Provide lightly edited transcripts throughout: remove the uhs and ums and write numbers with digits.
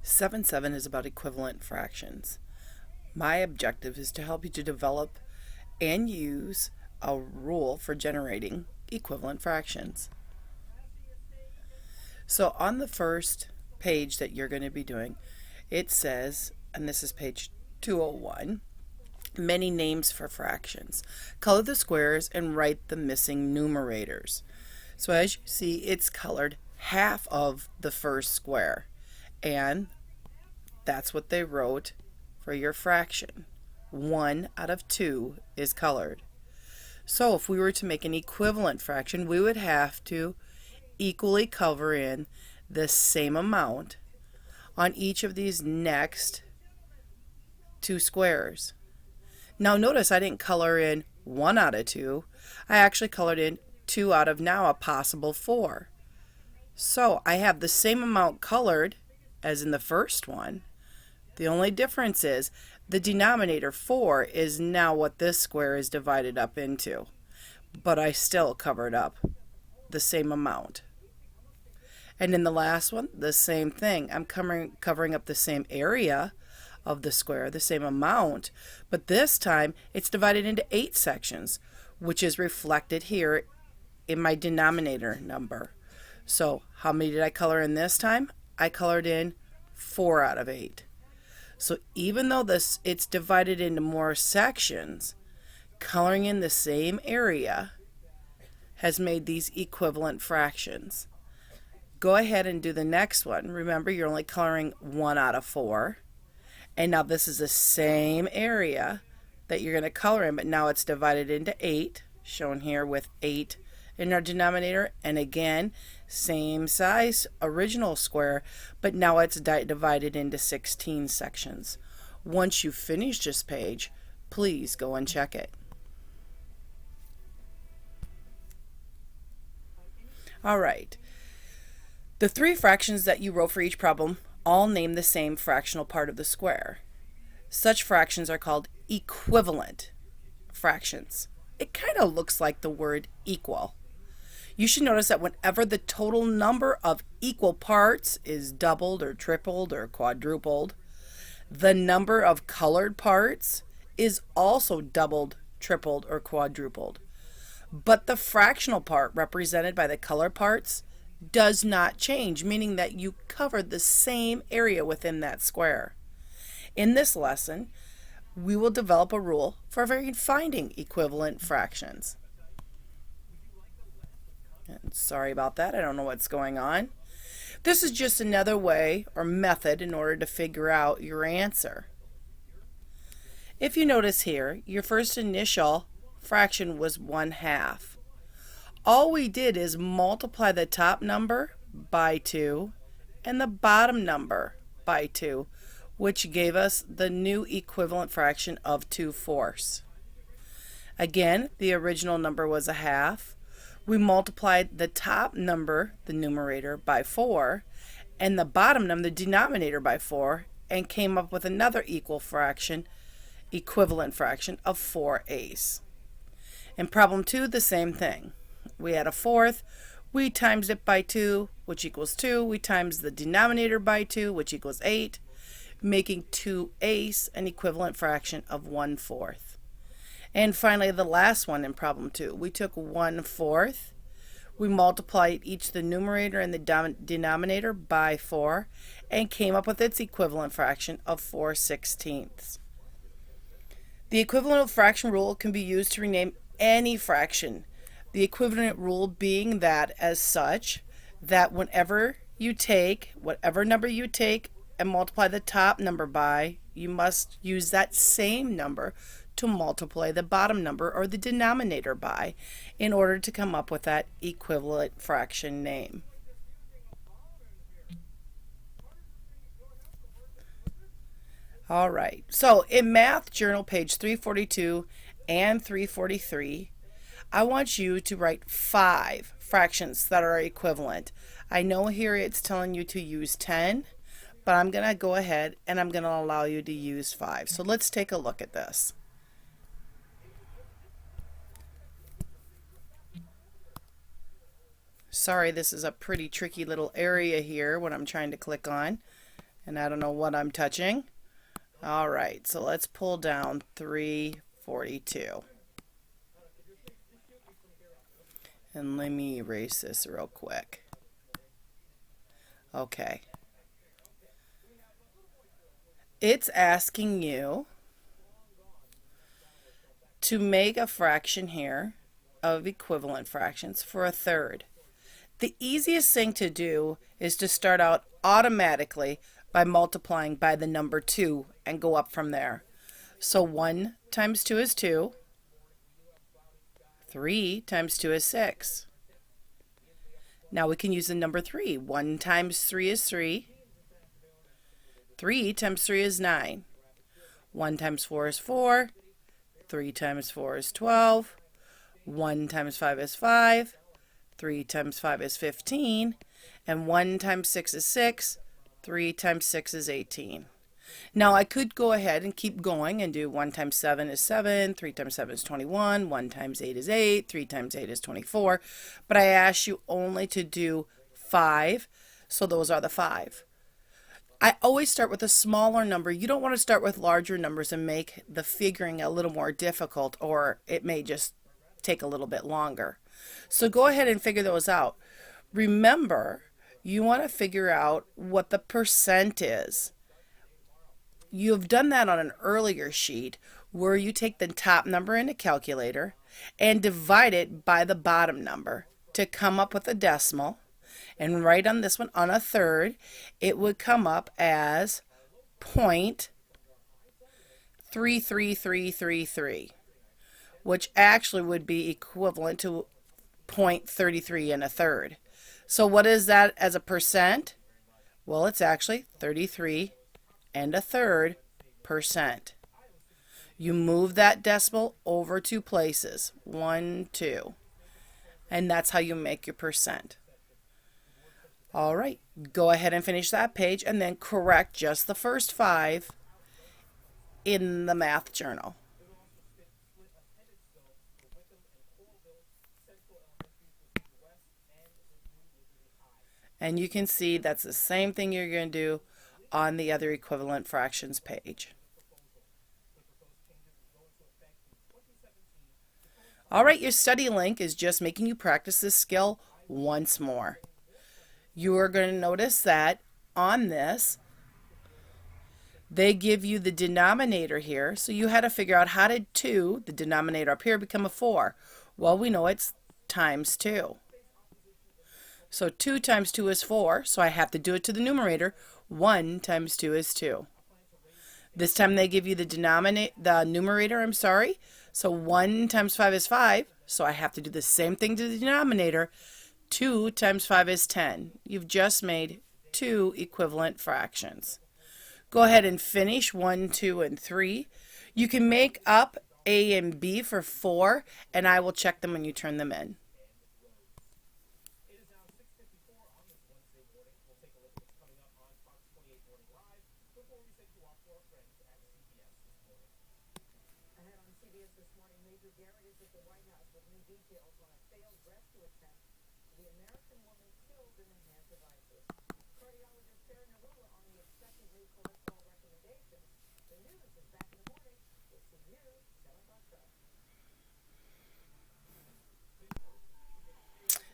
7.7 is about equivalent fractions. My objective is to help you to develop and use a rule for generating equivalent fractions. So on the first page that you're going to be doing, it says, and this is page 201, many names for fractions. Color the squares and write the missing numerators. So as you see, it's colored half of the first square, and that's what they wrote for your fraction. 1 out of 2 is colored. So if we were to make an equivalent fraction, we would have to equally cover in the same amount on each of these next two squares. Now notice I didn't color in 1 out of 2. I actually colored in 2 out of now a possible 4. So I have the same amount colored as in the first one. The only difference is the denominator 4 is now what this square is divided up into, but I still covered up the same amount. And in the last one, the same thing. I'm covering up the same area of the square, the same amount, but this time it's divided into 8 sections, which is reflected here in my denominator number. So how many did I color in this time? I colored in 4 out of 8. So even though it's divided into more sections, coloring in the same area has made these equivalent fractions. Go ahead and do the next one. Remember, you're only coloring 1 out of 4. And now this is the same area that you're going to color in, but now it's divided into 8, shown here with 8 in our denominator. And again, same size, original square, but now it's divided into 16 sections. Once you finish this page, please go and check it. All right. The 3 fractions that you wrote for each problem all name the same fractional part of the square. Such fractions are called equivalent fractions. It kind of looks like the word equal. You should notice that whenever the total number of equal parts is doubled or tripled or quadrupled, the number of colored parts is also doubled, tripled, or quadrupled. But the fractional part represented by the colored parts does not change, meaning that you covered the same area within that square. In this lesson, we will develop a rule for finding equivalent fractions. And sorry about that, I don't know what's going on. This is just another way or method in order to figure out your answer. If you notice here, your first initial fraction was 1/2. All we did is multiply the top number by 2 and the bottom number by 2, which gave us the new equivalent fraction of 2/4. Again, the original number was 1/2. We multiplied the top number, the numerator, by 4, and the bottom number, the denominator, by 4, and came up with another equivalent fraction of 4/8. In problem 2, the same thing. We had a 1/4, we times it by 2, which equals 2. We times the denominator by 2, which equals 8, making 2/8 an equivalent fraction of 1/4. And finally, the last one in problem 2, we took 1/4, we multiplied each the numerator and the denominator by 4, and came up with its equivalent fraction of 4/16. The equivalent fraction rule can be used to rename any fraction. The equivalent rule being that as such, that whenever you take, whatever number you take and multiply the top number by, you must use that same number to multiply the bottom number or the denominator by in order to come up with that equivalent fraction name. All right, so in Math Journal page 342 and 343, I want you to write 5 fractions that are equivalent. I know here it's telling you to use 10, but I'm going to go ahead and I'm going to allow you to use 5. So let's take a look at this. Sorry, this is a pretty tricky little area here when I'm trying to click on. And I don't know what I'm touching. All right, so let's pull down 342. And let me erase this real quick. Okay. It's asking you to make a fraction here of equivalent fractions for a third. The easiest thing to do is to start out automatically by multiplying by the number 2 and go up from there. So 1 times 2 is 2. 3 times 2 is 6. Now we can use the number 3. 1 times 3 is 3. 3 times 3 is 9. 1 times 4 is 4. 3 times 4 is 12. 1 times 5 is 5. 3 times 5 is 15. And 1 times 6 is 6. 3 times 6 is 18. Now I could go ahead and keep going and do 1 times 7 is 7, 3 times 7 is 21, 1 times 8 is 8, 3 times 8 is 24, but I asked you only to do 5, so those are the 5. I always start with a smaller number. You don't want to start with larger numbers and make the figuring a little more difficult, or it may just take a little bit longer. So go ahead and figure those out. Remember, you want to figure out what the percent is. You've done that on an earlier sheet where you take the top number in a calculator and divide it by the bottom number to come up with a decimal. And right on this one, on a third, it would come up as 0.33333, which actually would be equivalent to 0.33 and a third. So what is that as a percent? Well, it's actually 33 and a third percent. You move that decimal over 2 places, 1, 2, and that's how you make your percent. All right, go ahead and finish that page and then correct just the first 5 in the math journal. And you can see that's the same thing you're going to do on the other equivalent fractions page. All right, your study link is just making you practice this skill once more. You are going to notice that on this, they give you the denominator here, so you had to figure out how did 2, the denominator up here, become a 4. Well, we know it's times 2. So 2 times 2 is 4, so I have to do it to the numerator. 1 times 2 is 2. This time they give you the numerator, so 1 times 5 is 5, so I have to do the same thing to the denominator. 2 times 5 is 10. You've just made 2 equivalent fractions. Go ahead and finish 1, 2, and 3. You can make up A and B for 4, and I will check them when you turn them in.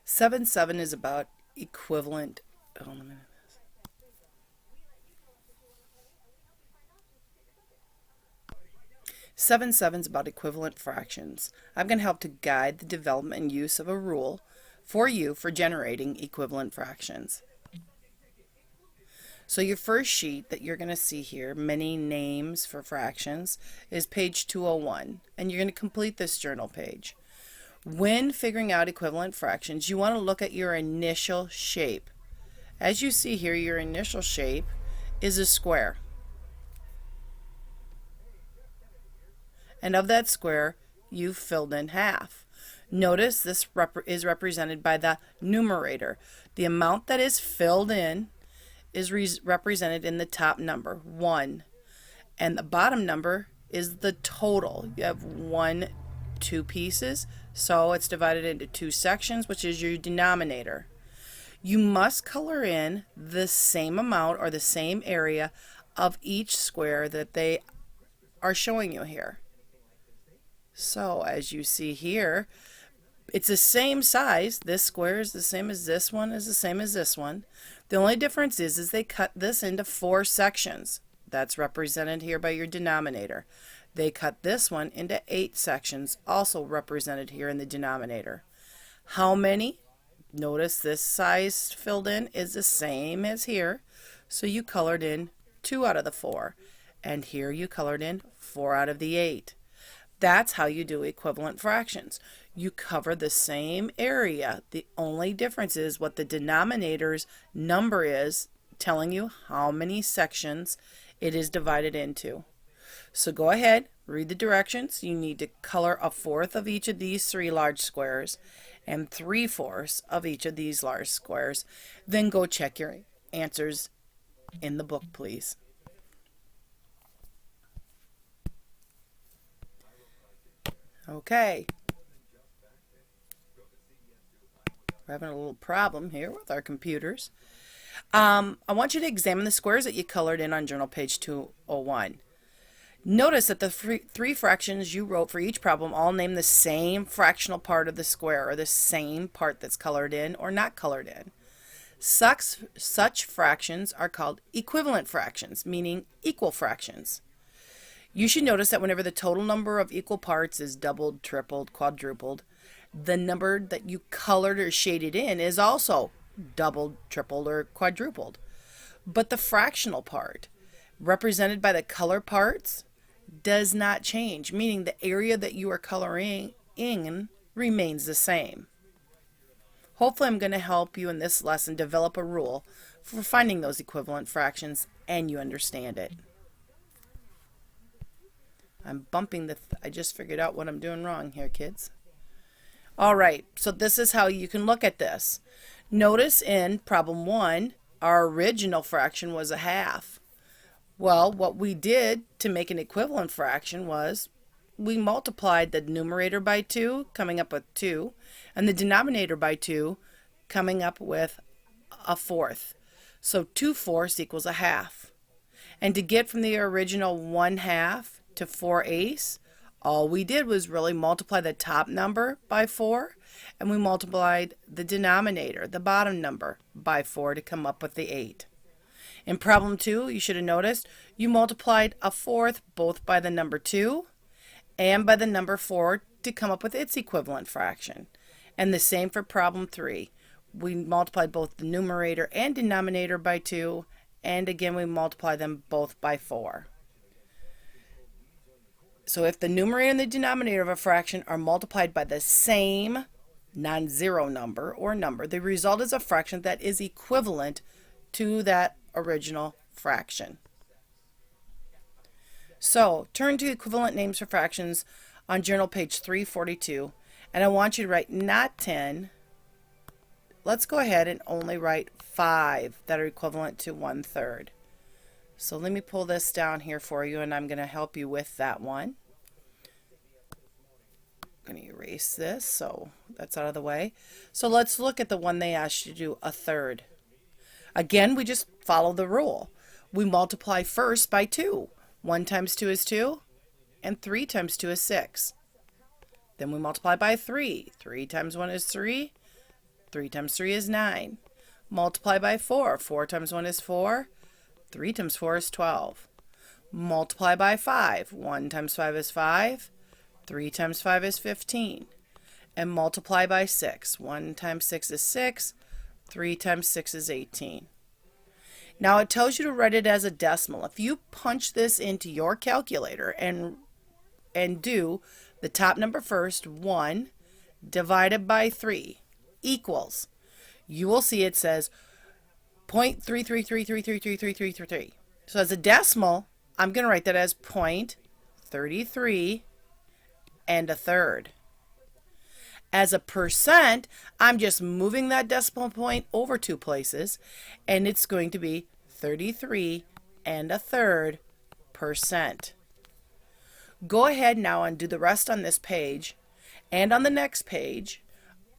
Seven is about equivalent. Hold on a minute. 7 is about equivalent fractions. I'm going to help to guide the development and use of a rule for you for generating equivalent fractions. So your first sheet that you're going to see here, many names for fractions, is page 201, and you're going to complete this journal page. When figuring out equivalent fractions, you want to look at your initial shape. As you see here, your initial shape is a square. And of that square, you've filled in half. Notice this is represented by the numerator. The amount that is filled in is represented in the top number, 1. And the bottom number is the total. You have 1, 2 pieces, so it's divided into 2 sections, which is your denominator. You must color in the same amount or the same area of each square that they are showing you here. So as you see here, it's the same size. This square is the same as this one, is the same as this one. The only difference is they cut this into 4 sections. That's represented here by your denominator. They cut this one into 8 sections, also represented here in the denominator. How many? Notice this size filled in is the same as here, so you colored in 2 out of the 4, and here you colored in 4 out of the 8. That's how you do equivalent fractions. You cover the same area. The only difference is what the denominator's number is, telling you how many sections it is divided into. So go ahead, read the directions. You need to color 1/4 of each of these 3 large squares and 3/4 of each of these large squares. Then go check your answers in the book, please. Okay. We're having a little problem here with our computers. I want you to examine the squares that you colored in on journal page 201. Notice that the 3 fractions you wrote for each problem all name the same fractional part of the square, or the same part that's colored in or not colored in. Such fractions are called equivalent fractions, meaning equal fractions. You should notice that whenever the total number of equal parts is doubled, tripled, quadrupled, the number that you colored or shaded in is also doubled, tripled, or quadrupled. But the fractional part, represented by the color parts, does not change, meaning the area that you are coloring in remains the same. Hopefully I'm going to help you in this lesson develop a rule for finding those equivalent fractions and you understand it. I'm bumping I just figured out what I'm doing wrong here, kids. All right, so this is how you can look at this. Notice in problem 1, our original fraction was 1/2. Well, what we did to make an equivalent fraction was we multiplied the numerator by 2, coming up with 2, and the denominator by 2, coming up with 1/4. So 2/4 equals 1/2. And to get from the original 1/2 to 4/8, all we did was really multiply the top number by 4, and we multiplied the denominator, the bottom number, by 4 to come up with the 8. In problem 2, you should have noticed you multiplied 1/4 both by the number 2 and by the number 4 to come up with its equivalent fraction. And the same for problem 3. We multiplied both the numerator and denominator by 2, and again we multiply them both by 4. So if the numerator and the denominator of a fraction are multiplied by the same non-zero number or number, the result is a fraction that is equivalent to that original fraction. So turn to equivalent names for fractions on journal page 342, and I want you to write not 10. Let's go ahead and only write 5 that are equivalent to 1/3. So let me pull this down here for you, and I'm going to help you with that one. I'm going to erase this so that's out of the way. So let's look at the one they asked you to do, 1/3. Again, we just follow the rule. We multiply first by 2. 1 times 2 is 2, and 3 times 2 is 6. Then we multiply by 3. 3 times 1 is 3. 3 times 3 is 9. Multiply by 4. 4 times 1 is 4. 3 times 4 is 12. Multiply by 5. 1 times 5 is 5. 3 times 5 is 15. And multiply by 6. 1 times 6 is 6. 3 times 6 is 18. Now it tells you to write it as a decimal. If you punch this into your calculator and do the top number first, 1 divided by 3 equals, you will see it says 0.3333333333. So as a decimal, I'm going to write that as 0.33 1/3. As a percent, I'm just moving that decimal point over 2 places, and it's going to be 33 1/3%. Go ahead now and do the rest on this page and on the next page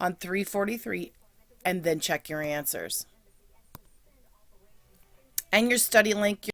on 343 and then check your answers. And your study link,